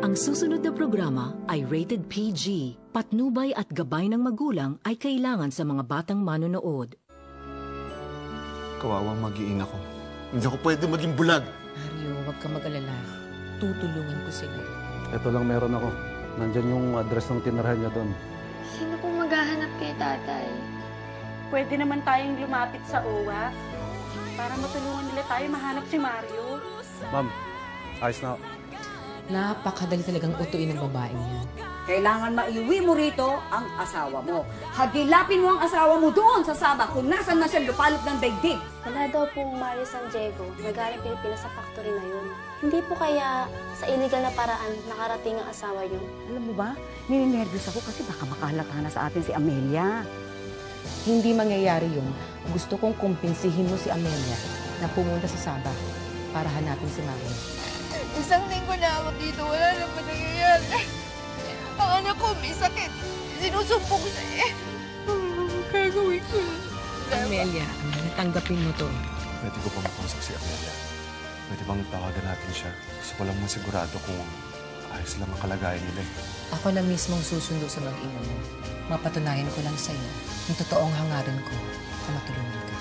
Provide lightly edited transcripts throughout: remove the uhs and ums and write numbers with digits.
Ang susunod na programa ay rated PG. Patnubay at gabay ng magulang ay kailangan sa mga batang manonood. Kawawang mag-iina ko. Hindi ako pwede maging bulag. Mario, huwag ka mag-alala. Tutulungan ko sila. Ito lang meron ako. Nandyan yung address ng tinirahan niya doon. Sino pong maghahanap kay tatay? Pwede naman tayong lumapit sa OWA para matulungan nila tayo mahanap si Mario. Ma'am, ayos na. Napakadali talagang utuin ng babaeng yan. Kailangan maiuwi mo rito ang asawa mo. Hagilapin mo ang asawa mo doon sa Sabah kung nasan na siya lupalop ng daigdig. Wala daw pong Mario San Diego. Nagaling Pilipinas sa factory na yun. Hindi po kaya sa illegal na paraan nakarating ang asawa niyo? Alam mo ba, nininervyos ako kasi baka makahalata na sa atin si Amelia. Hindi mangyayari yun. Gusto kong kumpinsihin mo si Amelia na pumunta sa Sabah para hanapin si Mario. Isang linggo na ako dito. Wala naman nangyayari. Ang anak ko may sakit. Sinusumpong na eh. Gagawin ko. Amelia, tanggapin mo to. Pwede ko pa makausap si Amelia. Pwede bang tawagan natin siya? Gusto ko lang masigurado kung ayos lang ang kalagayan nila eh. Ako na mismong susundo sa mag-ina mo. Mapatunayan ko lang sa'yo yung totoong hangarin ko na matulungan ka.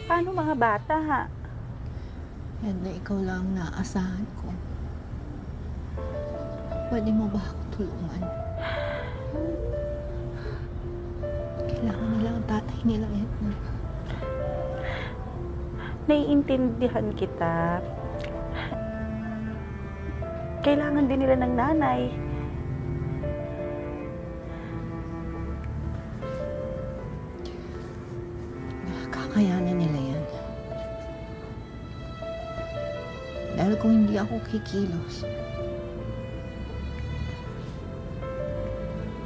Paano mga bata, ha? Edna, ikaw lang ang naaasahan ko. Pwede mo ba ako tulungan? Kailangan nila ang tatay nila, Edna. Naiintindihan kita. Kailangan din nila ng nanay. Kakayanan nila yan. Dahil kung hindi ako kikilos,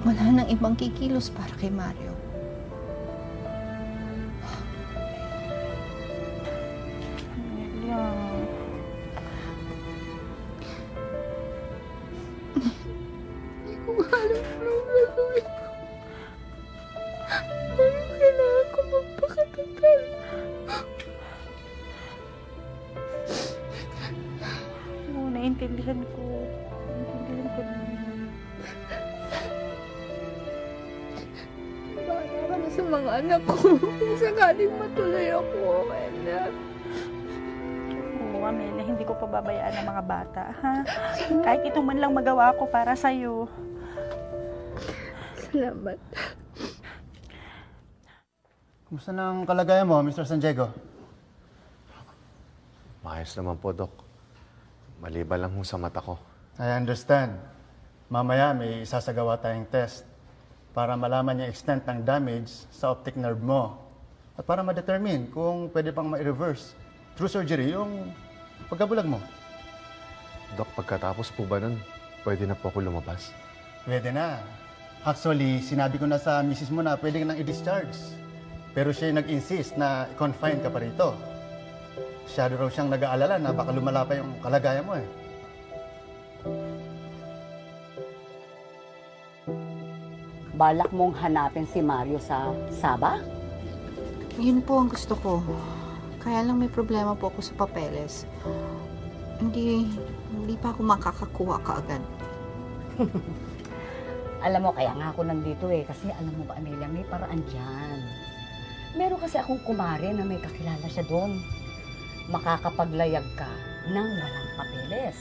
wala nang ibang kikilos para kay Mario. Hindi ko alam anong gagawin ko. Parang kailangan ko magpakatagal. Oo, naiintindihan ko. Naiintindihan ko naman. Bahala ka na sa mga anak ko. Kung sakaling matuloy ako, Edna. Oo, Amelia, hindi ko pababayaan ang mga bata, ha? Kahit ito man lang magawa ko para sa'yo. Salamat. Kumusta na ang kalagayan mo, Mr. San Diego? Maayos naman po, Dok. Maliban lang ho sa mata ko. I understand. Mamaya may isasagawa tayong test para malaman yung extent ng damage sa optic nerve mo at para ma-determine kung pwede pang ma-reverse through surgery yung pagkabulag mo. Dok, pagkatapos po ba nun, pwede na po ako lumabas? Pwede na. Actually, sinabi ko na sa misis mo na pwede ka nang i-discharge. Pero siya nag-insist na i-confine ka pa rito. Masyado raw siyang nag-aalala na baka lumala pa yung kalagayan mo eh. Balak mong hanapin si Mario sa Sabah? Yun po ang gusto ko. Kaya lang may problema po ako sa papeles. Hindi pa ako makakakuha kaagad. Alam mo, kaya nga ako nandito eh. Kasi alam mo ba, Amelia, may paraan dyan. Meron kasi akong kumare na may kakilala siya doon. Makakapaglayag ka ng walang papeles.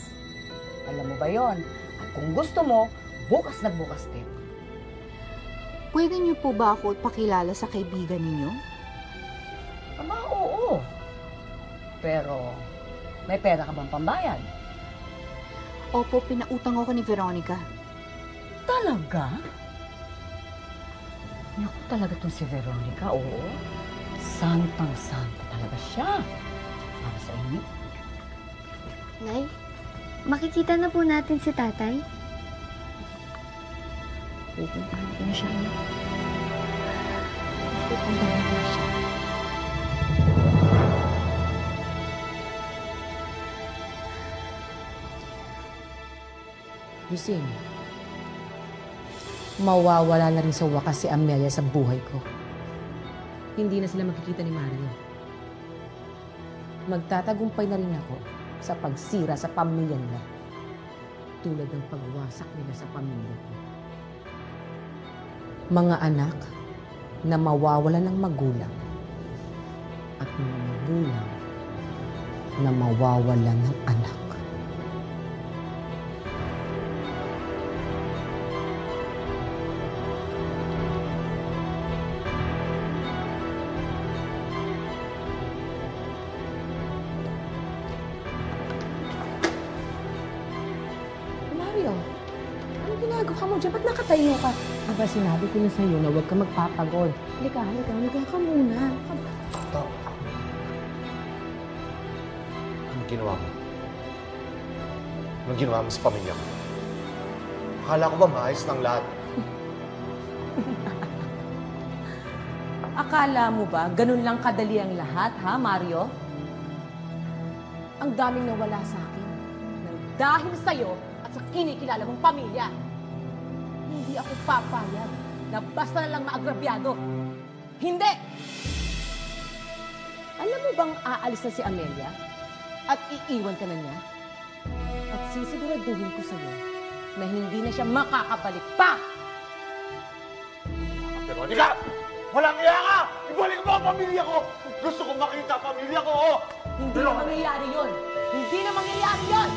Alam mo ba yon? At kung gusto mo, bukas na bukas din. Pwede niyo po ba ako pakilala sa kaibigan ninyo? Aba, oo. Pero, may pera ka bang pambayad? Opo, pinautang ako ni Veronica. Talaga? Naku, talaga itong si Veronica, oo. Santang-santa talaga siya. Para sa inyo. Nay, makikita na po natin si tatay. Pupuntahan ko na siya. Pupuntahan ko na siya. Lucing, mawawala na rin sa wakas si Amelia sa buhay ko. Hindi na sila magkikita ni Mario. Magtatagumpay na rin ako sa pagsira sa pamilya nila. Tulad ng pagwasak nila sa pamilya ko. Mga anak na mawawala ng magulang at mga magulang na mawawala ng anak. Mario, anong ginagawa mo dyan? Ba't nakatayo ka? Aba, sinabi ko na sa'yo na huwag ka magpapagod. Halika ka muna. Ito. Anong ginawa mo? Anong ginawa mo sa pamilya ko? Akala ko ba maayos ng lahat? Akala mo ba ganun lang kadali ang lahat, ha, Mario? Ang daming nawala sa akin nang dahil sa'yo at sa kinikilala mong pamilya. Hindi ako papayag na basta na lang maagrabyado. Hindi! Alam mo bang aalis na si Amelia at iiwan ka na niya? At sisiguraduhin ko sa'yo na hindi na siya makakabalik pa! Pero halika! Walang iya ka! Ibalik mo ang pamilya ko! Gusto ko makita ang pamilya ko! Hindi na mangyayari yun! Hindi na mangyayari yun!